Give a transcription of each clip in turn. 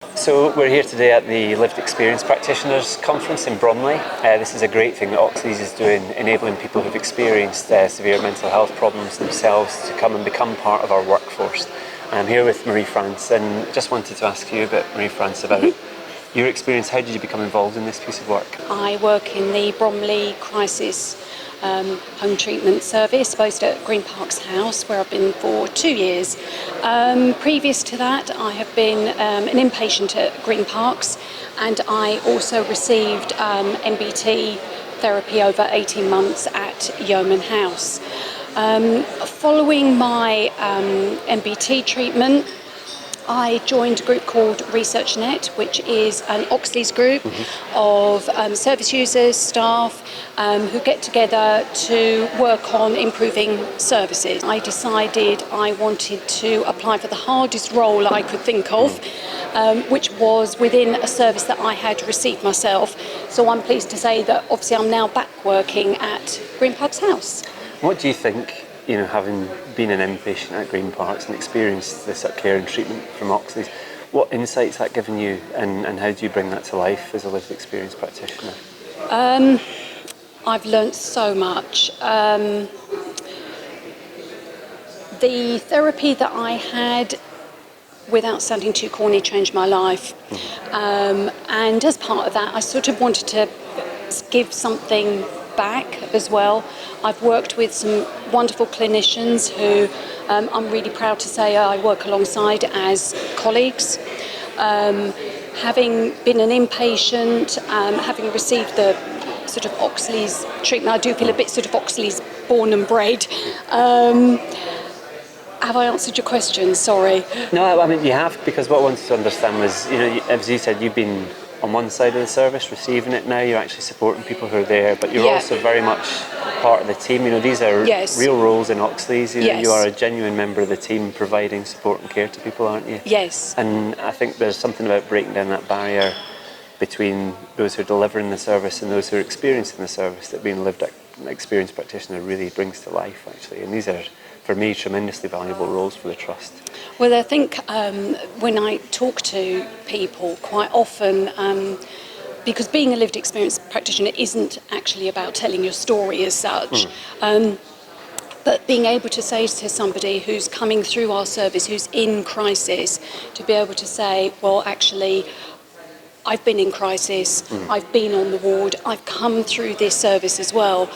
So we're here today at the Lived Experience Practitioners Conference in Bromley. This is a great thing that Oxley's is doing, enabling people who've experienced severe mental health problems themselves to come and become part of our workforce. I'm here with Marie-France and just wanted to ask you a bit, Marie-France, about your experience. How did you become involved in this piece of work? I work in the Bromley Crisis Home Treatment Service based at Green Parks House, where I've been for 2 years. Previous to that, I have been an inpatient at Green Parks, and I also received MBT therapy over 18 months at Yeoman House. Following my MBT treatment, I joined a group called ResearchNet, which is an Oxley's group of service users, staff, who get together to work on improving services. I decided I wanted to apply for the hardest role I could think of, which was within a service that I had received myself. So I'm pleased to say that obviously I'm now back working at Green Parks House. What do you think, having been an inpatient at Green Parks and experienced this care and treatment from Oxley's, what insights that given you, and how do you bring that to life as a lived experience practitioner? I've learnt so much. The therapy that I had, without sounding too corny, changed my life. And as part of that, I sort of wanted to give something back as well. I've worked with some wonderful clinicians who I'm really proud to say I work alongside as colleagues. Having been an inpatient, having received the sort of Oxley's treatment, I do feel a bit sort of Oxley's born and bred. Have I answered your question? Sorry. No, I mean you have, because what I wanted to understand was, as you said, you've been on one side of the service receiving it. Now you're actually supporting people who are there, but you're also very much part of the team. These are real roles in Oxley's. You are a genuine member of the team, providing support and care to people, aren't you? Yes. And I think there's something about breaking down that barrier between those who are delivering the service and those who are experiencing the service that being a lived experience practitioner really brings to life, actually. And these are, for me, tremendously valuable roles for the Trust. Well, I think when I talk to people quite often, because being a lived experience practitioner isn't actually about telling your story as such, but being able to say to somebody who's coming through our service, who's in crisis, to be able to say, well, actually, I've been in crisis, I've been on the ward, I've come through this service as well.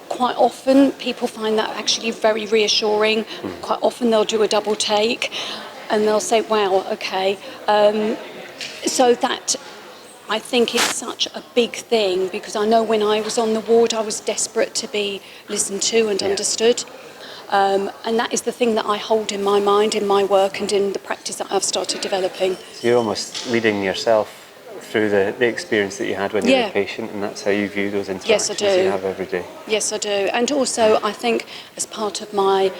Quite often people find that actually very reassuring. Quite often they'll do a double take and they'll say, wow, okay. So that, I think, is such a big thing, because I know when I was on the ward I was desperate to be listened to and understood. And that is the thing that I hold in my mind, in my work and in the practice that I've started developing. So you're almost leading yourself through the experience that you had when you were a patient, and that's how you view those interactions you have every day. Yes, I do. And also I think as part of my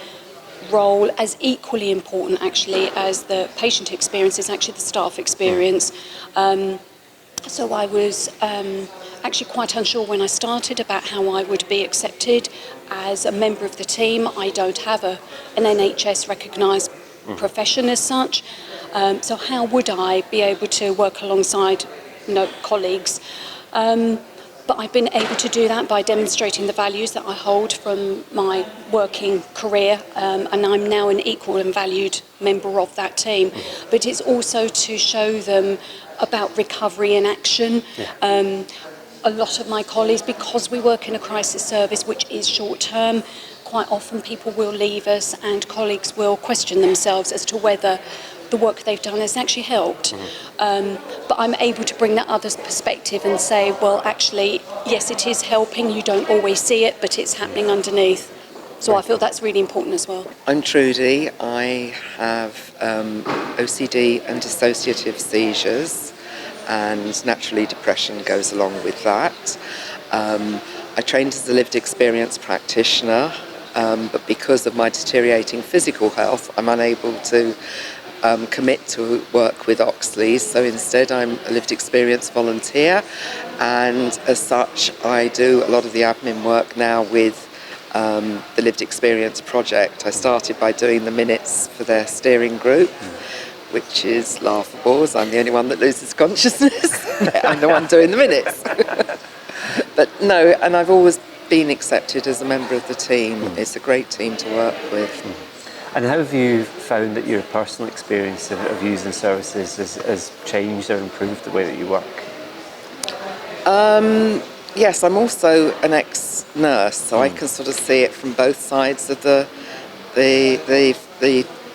role, as equally important actually as the patient experience, is actually the staff experience. So I was actually quite unsure when I started about how I would be accepted as a member of the team. I don't have an NHS recognised profession as such. So how would I be able to work alongside colleagues? But I've been able to do that by demonstrating the values that I hold from my working career, and I'm now an equal and valued member of that team. But it's also to show them about recovery in action. A lot of my colleagues, because we work in a crisis service which is short term, quite often people will leave us and colleagues will question themselves as to whether the work they've done has actually helped. But I'm able to bring that other perspective and say, well, actually, yes, it is helping. You don't always see it, but it's happening underneath. So I feel that's really important as well. I'm Trudy. I have OCD and dissociative seizures, and naturally depression goes along with that. I trained as a lived experience practitioner, but because of my deteriorating physical health, I'm unable to commit to work with Oxley's, so instead I'm a lived experience volunteer, and as such I do a lot of the admin work now with the Lived Experience project. I started by doing the minutes for their steering group, which is laughable, as I'm the only one that loses consciousness. I'm the one doing the minutes. But no, and I've always been accepted as a member of the team. It's a great team to work with. And how have you found that your personal experience of using services has changed or improved the way that you work? Yes, I'm also an ex-nurse, so I can sort of see it from both sides of the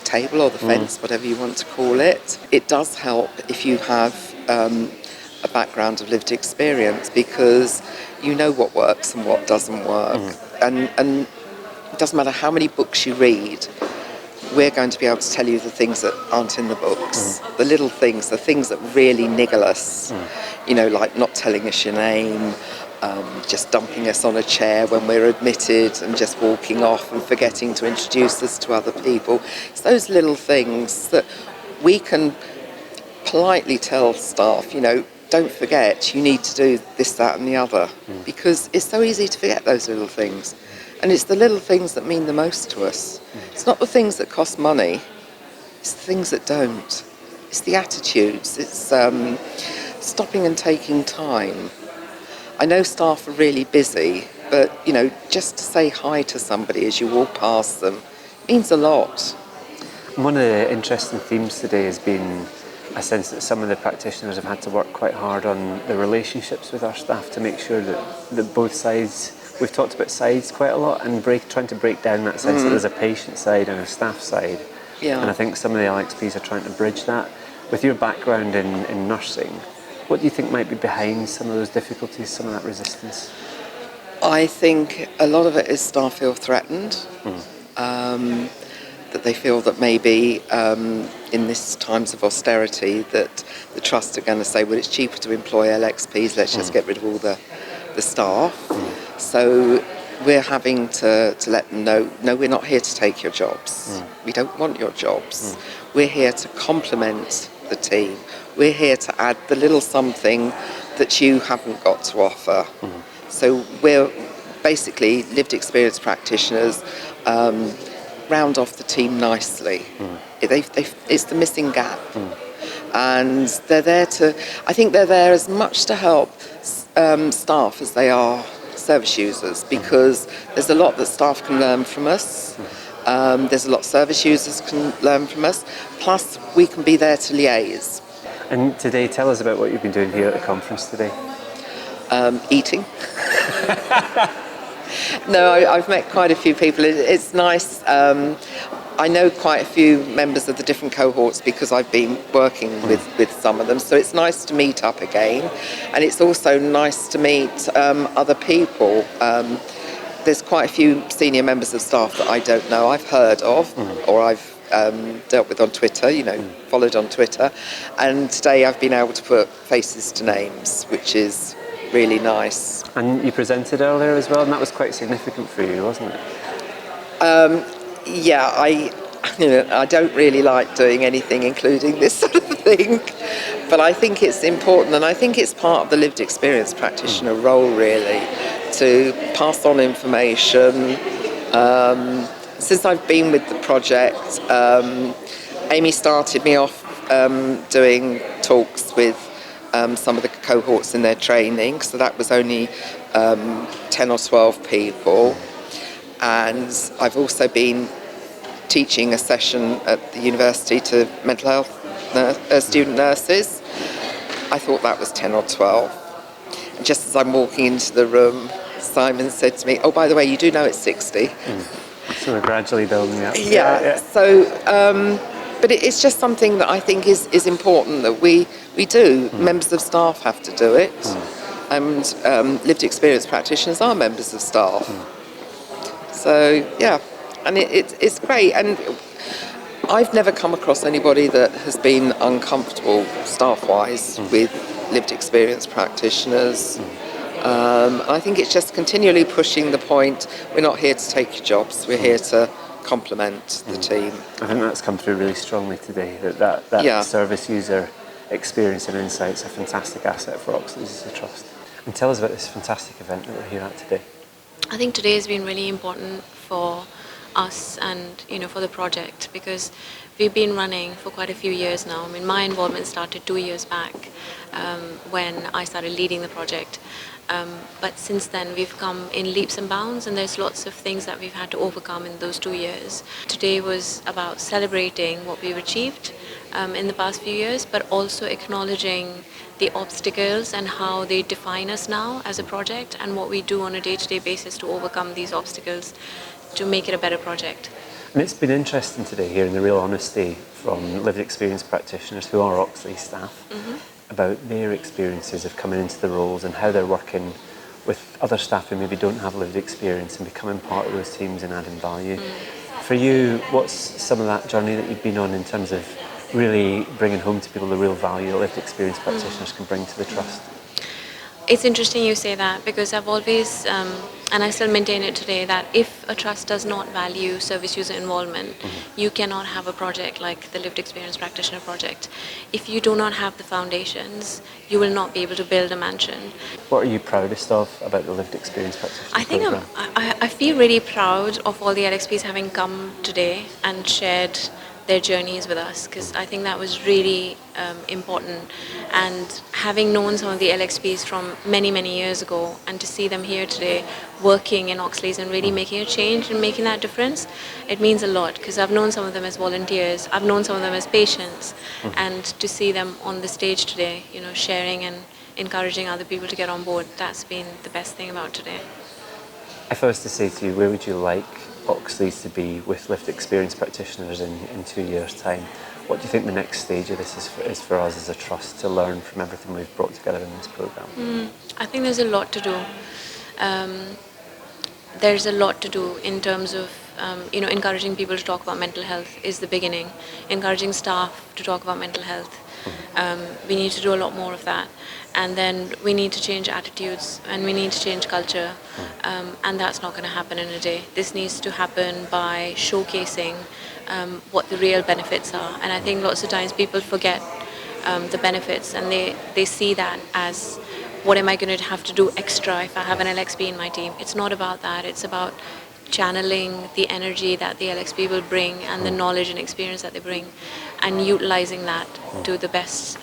table or the fence, whatever you want to call it. It does help if you have a background of lived experience, because you know what works and what doesn't work. And it doesn't matter how many books you read, we're going to be able to tell you the things that aren't in the books, the little things, the things that really niggle us, you know, like not telling us your name, just dumping us on a chair when we're admitted and just walking off and forgetting to introduce us to other people. It's those little things that we can politely tell staff, you know, don't forget, you need to do this, that and the other, because it's so easy to forget those little things. And it's the little things that mean the most to us. It's not the things that cost money, it's the things that don't. It's the attitudes, it's stopping and taking time. I know staff are really busy, but, you know, just to say hi to somebody as you walk past them means a lot. One of the interesting themes today has been a sense that some of the practitioners have had to work quite hard on the relationships with our staff to make sure that both sides, we've talked about sides quite a lot, and trying to break down that sense that there's a patient side and a staff side. Yeah. And I think some of the LXPs are trying to bridge that. With your background in nursing, what do you think might be behind some of those difficulties, some of that resistance? I think a lot of it is staff feel threatened, that they feel that maybe in this times of austerity that the trust are going to say, well, it's cheaper to employ LXPs, let's just get rid of all the staff. So we're having to let them know, no, we're not here to take your jobs. We don't want your jobs. We're here to complement the team. We're here to add the little something that you haven't got to offer. So we're basically lived experience practitioners, round off the team nicely. It's the missing gap. And they're there to, I think they're there as much to help staff as they are service users, because there's a lot that staff can learn from us. There's a lot service users can learn from us. Plus, we can be there to liaise. And today, tell us about what you've been doing here at the conference today. Eating. No, I've met quite a few people. It's nice. I know quite a few members of the different cohorts because I've been working with some of them. So it's nice to meet up again. And it's also nice to meet other people. There's quite a few senior members of staff that I don't know, I've heard of, or I've dealt with on Twitter, you know, followed on Twitter. And today I've been able to put faces to names, which is really nice. And you presented earlier as well, and that was quite significant for you, wasn't it? Yeah, I don't really like doing anything including this sort of thing, but I think it's important, and I think it's part of the lived experience practitioner role, really, to pass on information. Since I've been with the project, Amy started me off doing talks with some of the cohorts in their training, so that was only 10 or 12 people. And I've also been teaching a session at the university to mental health student nurses. I thought that was 10 or 12. And just as I'm walking into the room, Simon said to me, oh, by the way, you do know it's 60. So we're gradually building up. Yeah. So, but it's just something that I think is important that we do. Members of staff have to do it. And lived experience practitioners are members of staff. So, yeah, and it's great. And I've never come across anybody that has been uncomfortable staff-wise with lived experience practitioners. I think it's just continually pushing the point, we're not here to take your jobs, we're here to complement the team. I think that's come through really strongly today, that service user experience and insights are a fantastic asset for Oxley's as a trust. And tell us about this fantastic event that we're here at today. I think today has been really important for us and for the project, because we've been running for quite a few years now. I mean, my involvement started 2 years back when I started leading the project. But since then, we've come in leaps and bounds, and there's lots of things that we've had to overcome in those 2 years. Today was about celebrating what we've achieved in the past few years, but also acknowledging the obstacles and how they define us now as a project, and what we do on a day-to-day basis to overcome these obstacles to make it a better project. And it's been interesting today hearing the real honesty from lived experience practitioners who are Oxley staff about their experiences of coming into the roles and how they're working with other staff who maybe don't have lived experience and becoming part of those teams and adding value. For you, what's some of that journey that you've been on in terms of really bringing home to people the real value that lived experience practitioners can bring to the trust? It's interesting you say that, because I've always, and I still maintain it today, that if a trust does not value service user involvement, you cannot have a project like the Lived Experience Practitioner project. If you do not have the foundations, you will not be able to build a mansion. What are you proudest of about the Lived Experience Practitioner I think program? I feel really proud of all the LXPs having come today and shared their journeys with us, because I think that was really important. And having known some of the LXPs from many, many years ago, and to see them here today working in Oxley's and really making a change and making that difference, it means a lot, because I've known some of them as volunteers, I've known some of them as patients, and to see them on the stage today, you know, sharing and encouraging other people to get on board, that's been the best thing about today. If I was to say to you, where would you like Oxley's to be with lived experience practitioners in 2 years' time? What do you think the next stage of this is for us as a trust to learn from everything we've brought together in this programme? I think there's a lot to do. There's a lot to do in terms of encouraging people to talk about mental health is the beginning. Encouraging staff to talk about mental health. We need to do a lot more of that. And then we need to change attitudes, and we need to change culture. And that's not going to happen in a day. This needs to happen by showcasing what the real benefits are. And I think lots of times people forget the benefits, and they see that as, what am I going to have to do extra if I have an LXP in my team? It's not about that. It's about channeling the energy that the LXP will bring and the knowledge and experience that they bring, and utilising that to the best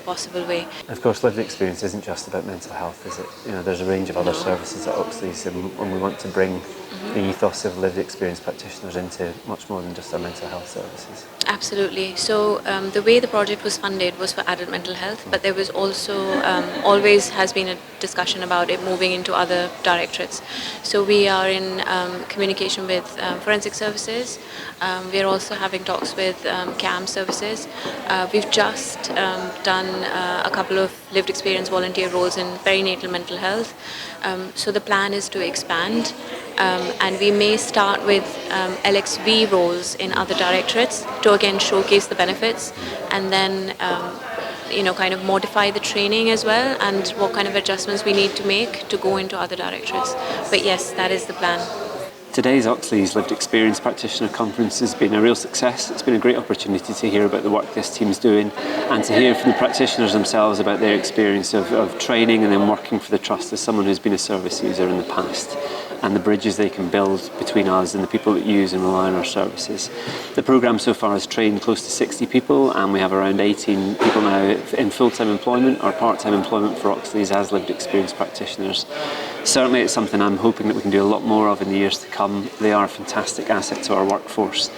possible way. Of course, lived experience isn't just about mental health, is it? You know, there's a range of other services at Oxley's, and we want to bring the ethos of lived experience practitioners into much more than just our mental health services. Absolutely. So the way the project was funded was for adult mental health, but there was also always has been a discussion about it moving into other directorates. So we are in communication with forensic services. We are also having talks with CAM services. We've just done a couple of lived experience volunteer roles in perinatal mental health. So the plan is to expand, and we may start with LXV roles in other directorates to again showcase the benefits, and then kind of modify the training as well, and what kind of adjustments we need to make to go into other directorates. But yes, that is the plan. Today's Oxley's Lived Experience Practitioner Conference has been a real success. It's been a great opportunity to hear about the work this team's doing, and to hear from the practitioners themselves about their experience of training and then working for the Trust as someone who's been a service user in the past, and the bridges they can build between us and the people that use and rely on our services. The programme so far has trained close to 60 people, and we have around 18 people now in full-time employment or part-time employment for Oxley's as lived experience practitioners. Certainly it's something I'm hoping that we can do a lot more of in the years to come. They are a fantastic asset to our workforce,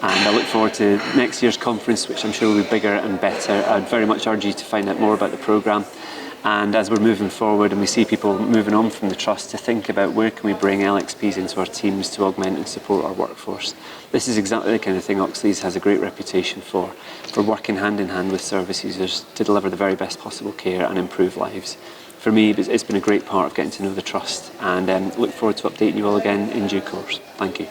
and I look forward to next year's conference, which I'm sure will be bigger and better. I'd very much urge you to find out more about the programme, and as we're moving forward and we see people moving on from the Trust, to think about where can we bring LXPs into our teams to augment and support our workforce. This is exactly the kind of thing Oxley's has a great reputation for working hand in hand with service users to deliver the very best possible care and improve lives. For me, it's been a great part of getting to know the Trust, and look forward to updating you all again in due course. Thank you.